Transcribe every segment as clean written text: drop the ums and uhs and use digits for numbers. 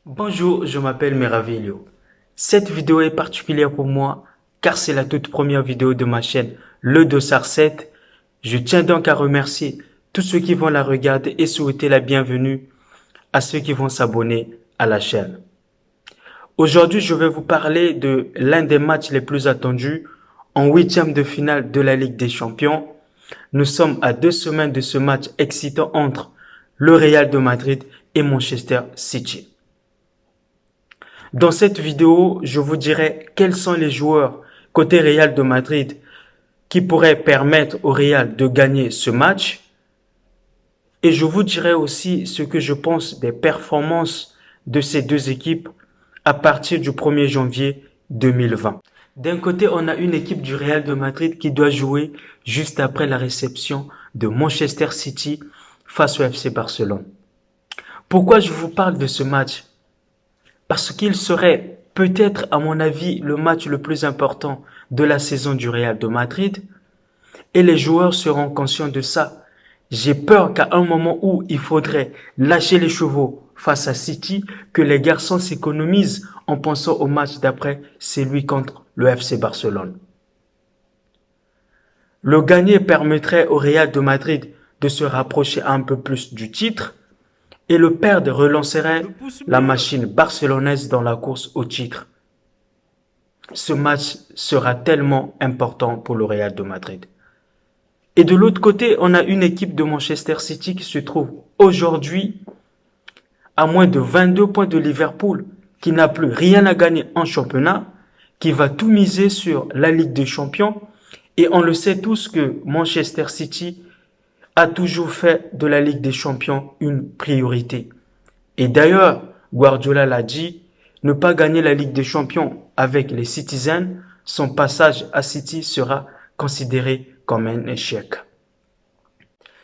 Bonjour, je m'appelle Meraviglio. Cette vidéo est particulière pour moi car c'est la toute première vidéo de ma chaîne Le Dossard 7. Je tiens donc à remercier tous ceux qui vont la regarder et souhaiter la bienvenue à ceux qui vont s'abonner à la chaîne. Aujourd'hui, je vais vous parler de l'un des matchs les plus attendus en huitième de finale de la Ligue des Champions. Nous sommes à 2 semaines de ce match excitant entre le Real de Madrid et Manchester City. Dans cette vidéo, je vous dirai quels sont les joueurs côté Real de Madrid qui pourraient permettre au Real de gagner ce match. Et je vous dirai aussi ce que je pense des performances de ces deux équipes à partir du 1er janvier 2020. D'un côté, on a une équipe du Real de Madrid qui doit jouer juste après la réception de Manchester City face au FC Barcelone. Pourquoi je vous parle de ce match? Parce qu'il serait peut-être, à mon avis, le match le plus important de la saison du Real de Madrid. Et les joueurs seront conscients de ça. J'ai peur qu'à un moment où il faudrait lâcher les chevaux face à City, que les garçons s'économisent en pensant au match d'après, celui contre le FC Barcelone. Le gagner permettrait au Real de Madrid de se rapprocher un peu plus du titre, et le perdre relancerait la machine barcelonaise dans la course au titre. Ce match sera tellement important pour le Real de Madrid. Et de l'autre côté, on a une équipe de Manchester City qui se trouve aujourd'hui à moins de 22 points de Liverpool, qui n'a plus rien à gagner en championnat, qui va tout miser sur la Ligue des Champions. Et on le sait tous que Manchester City a toujours fait de la Ligue des Champions une priorité. Et d'ailleurs, Guardiola l'a dit, ne pas gagner la Ligue des Champions avec les Citizens, son passage à City sera considéré comme un échec.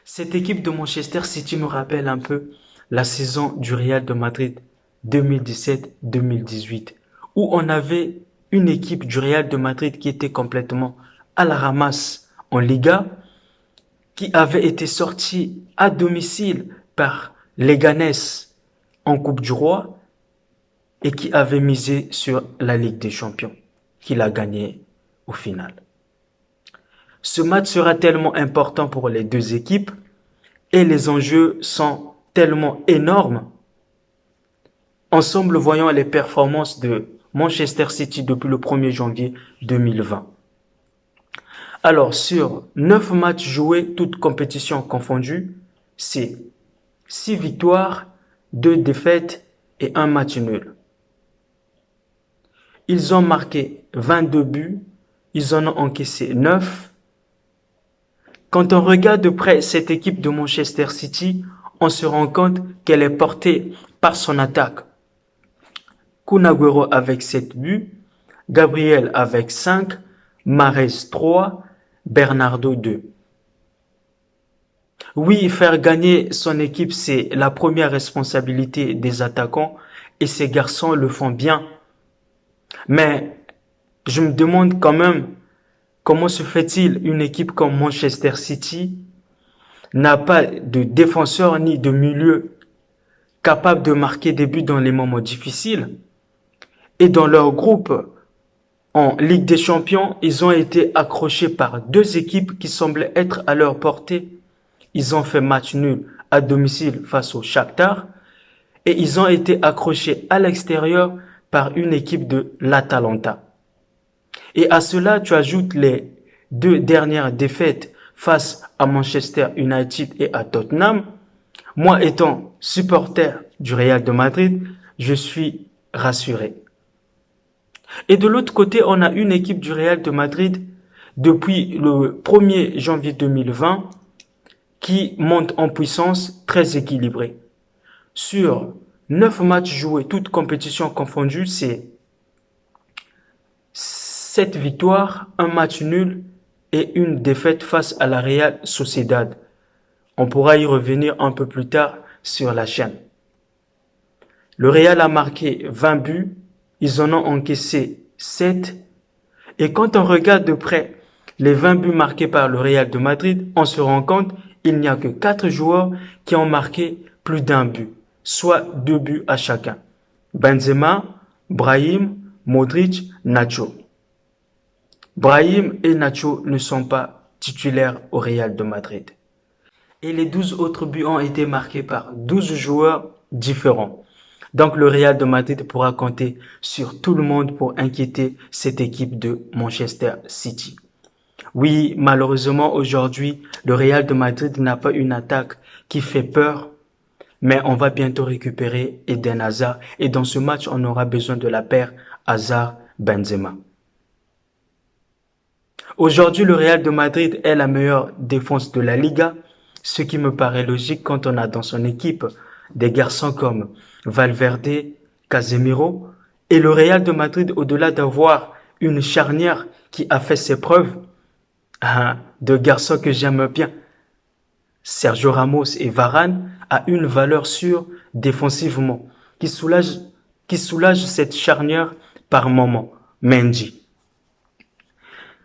Cette équipe de Manchester City me rappelle un peu la saison du Real de Madrid 2017-2018, où on avait une équipe du Real de Madrid qui était complètement à la ramasse en Liga, qui avait été sorti à domicile par Leganés en Coupe du Roi et qui avait misé sur la Ligue des Champions, qu'il a gagné au final. Ce match sera tellement important pour les deux équipes et les enjeux sont tellement énormes. Ensemble, voyons les performances de Manchester City depuis le 1er janvier 2020. Alors, sur 9 matchs joués, toutes compétitions confondues, c'est 6 victoires, 2 défaites et 1 match nul. Ils ont marqué 22 buts, ils en ont encaissé 9. Quand on regarde de près cette équipe de Manchester City, on se rend compte qu'elle est portée par son attaque. Kun Agüero avec 7 buts, Gabriel avec 5, Mahrez 3, Bernardo 2. Oui, faire gagner son équipe, c'est la première responsabilité des attaquants et ces garçons le font bien. Mais je me demande quand même comment se fait-il une équipe comme Manchester City n'a pas de défenseur ni de milieu capable de marquer des buts dans les moments difficiles. Et dans leur groupe, en Ligue des Champions, ils ont été accrochés par 2 équipes qui semblaient être à leur portée. Ils ont fait match nul à domicile face au Shakhtar et ils ont été accrochés à l'extérieur par une équipe de l'Atalanta. Et à cela, tu ajoutes les 2 dernières défaites face à Manchester United et à Tottenham. Moi, étant supporter du Real de Madrid, je suis rassuré. Et de l'autre côté, on a une équipe du Real de Madrid depuis le 1er janvier 2020 qui monte en puissance très équilibrée. Sur 9 matchs joués, toutes compétitions confondues, c'est 7 victoires, 1 match nul et une défaite face à la Real Sociedad. On pourra y revenir un peu plus tard sur la chaîne. Le Real a marqué 20 buts, ils en ont encaissé 7. Et quand on regarde de près les 20 buts marqués par le Real de Madrid, on se rend compte qu'il n'y a que 4 joueurs qui ont marqué plus d'1 but, soit 2 buts à chacun. Benzema, Brahim, Modric, Nacho. Brahim et Nacho ne sont pas titulaires au Real de Madrid. Et les 12 autres buts ont été marqués par 12 joueurs différents. Donc le Real de Madrid pourra compter sur tout le monde pour inquiéter cette équipe de Manchester City. Oui, malheureusement aujourd'hui, le Real de Madrid n'a pas une attaque qui fait peur, mais on va bientôt récupérer Eden Hazard et dans ce match, on aura besoin de la paire Hazard-Benzema. Aujourd'hui, le Real de Madrid est la meilleure défense de la Liga, ce qui me paraît logique quand on a dans son équipe des garçons comme Valverde, Casemiro, et le Real de Madrid, au-delà d'avoir une charnière qui a fait ses preuves, de garçons que j'aime bien, Sergio Ramos et Varane, a une valeur sûre défensivement, qui soulage cette charnière par moment. Mendy.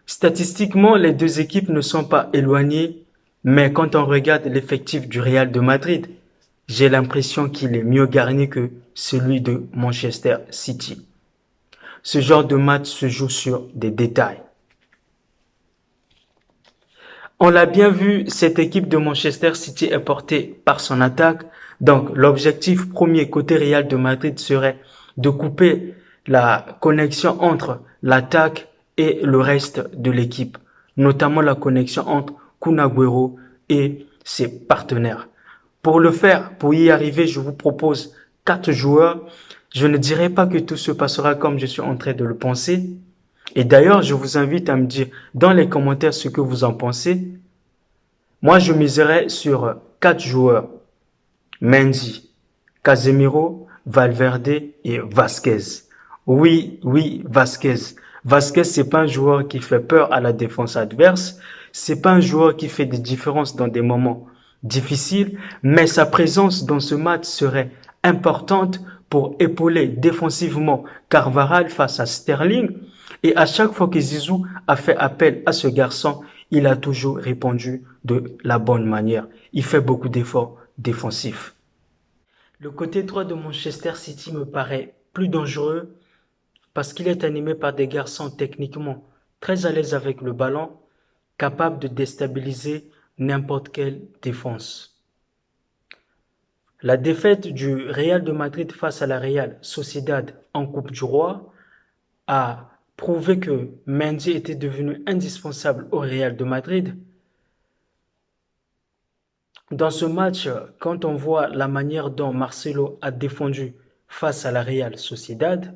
Statistiquement, les deux équipes ne sont pas éloignées, mais quand on regarde l'effectif du Real de Madrid, j'ai l'impression qu'il est mieux garni que celui de Manchester City. Ce genre de match se joue sur des détails. On l'a bien vu, cette équipe de Manchester City est portée par son attaque. Donc, l'objectif premier côté Real de Madrid serait de couper la connexion entre l'attaque et le reste de l'équipe, notamment la connexion entre Kun Agüero et ses partenaires. Pour le faire, pour y arriver, je vous propose 4 joueurs. Je ne dirais pas que tout se passera comme je suis en train de le penser. Et d'ailleurs, je vous invite à me dire dans les commentaires ce que vous en pensez. Moi, je miserais sur 4 joueurs. Mendy, Casemiro, Valverde et Vasquez. Oui, Vasquez. Vasquez, c'est pas un joueur qui fait peur à la défense adverse. C'est pas un joueur qui fait des différences dans des moments difficiles, mais sa présence dans ce match serait importante pour épauler défensivement Carvajal face à Sterling. Et à chaque fois que Zizou a fait appel à ce garçon, il a toujours répondu de la bonne manière. Il fait beaucoup d'efforts défensifs. Le côté droit de Manchester City me paraît plus dangereux parce qu'il est animé par des garçons techniquement très à l'aise avec le ballon, capables de déstabiliser n'importe quelle défense. La défaite du Real de Madrid face à la Real Sociedad en Coupe du Roi a prouvé que Mendy était devenu indispensable au Real de Madrid. Dans ce match, quand on voit la manière dont Marcelo a défendu face à la Real Sociedad,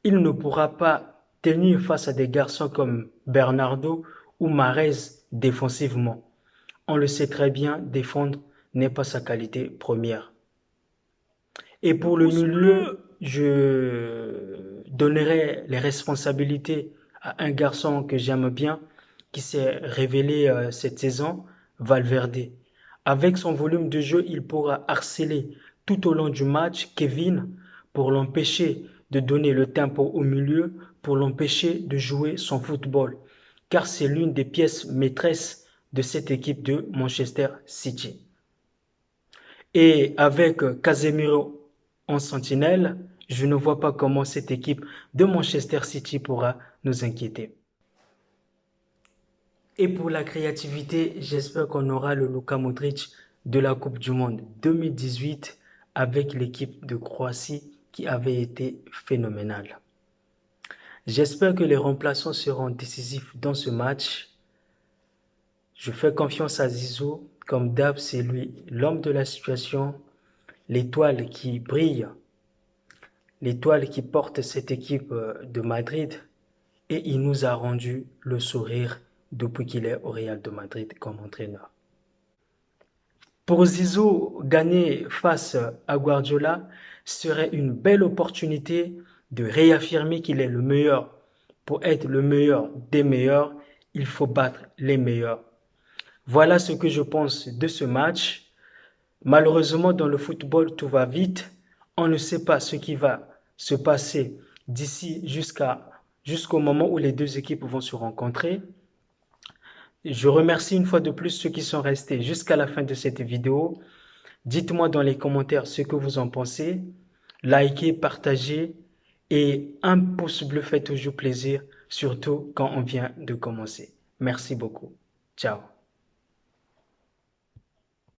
il ne pourra pas tenir face à des garçons comme Bernardo ou Mahrez défensivement. On le sait très bien, défendre n'est pas sa qualité première. Et pour le milieu, je donnerai les responsabilités à un garçon que j'aime bien, qui s'est révélé cette saison, Valverde. Avec son volume de jeu, il pourra harceler tout au long du match Kevin pour l'empêcher de donner le tempo au milieu, pour l'empêcher de jouer son football, car c'est l'une des pièces maîtresses de cette équipe de Manchester City. Et avec Casemiro en sentinelle, je ne vois pas comment cette équipe de Manchester City pourra nous inquiéter. Et pour la créativité, j'espère qu'on aura le Luka Modric de la Coupe du Monde 2018 avec l'équipe de Croatie qui avait été phénoménale. J'espère que les remplaçants seront décisifs dans ce match. Je fais confiance à Zizou. Comme d'hab, c'est lui l'homme de la situation, l'étoile qui brille, l'étoile qui porte cette équipe de Madrid. Et il nous a rendu le sourire depuis qu'il est au Real de Madrid comme entraîneur. Pour Zizou, gagner face à Guardiola serait une belle opportunité de réaffirmer qu'il est le meilleur. Pour être le meilleur des meilleurs, il faut battre les meilleurs. Voilà ce que je pense de ce match. Malheureusement, dans le football, tout va vite. On ne sait pas ce qui va se passer d'ici jusqu'au moment où les deux équipes vont se rencontrer. Je remercie une fois de plus ceux qui sont restés jusqu'à la fin de cette vidéo. Dites-moi dans les commentaires ce que vous en pensez. Likez, partagez et un pouce bleu fait toujours plaisir, surtout quand on vient de commencer. Merci beaucoup. Ciao.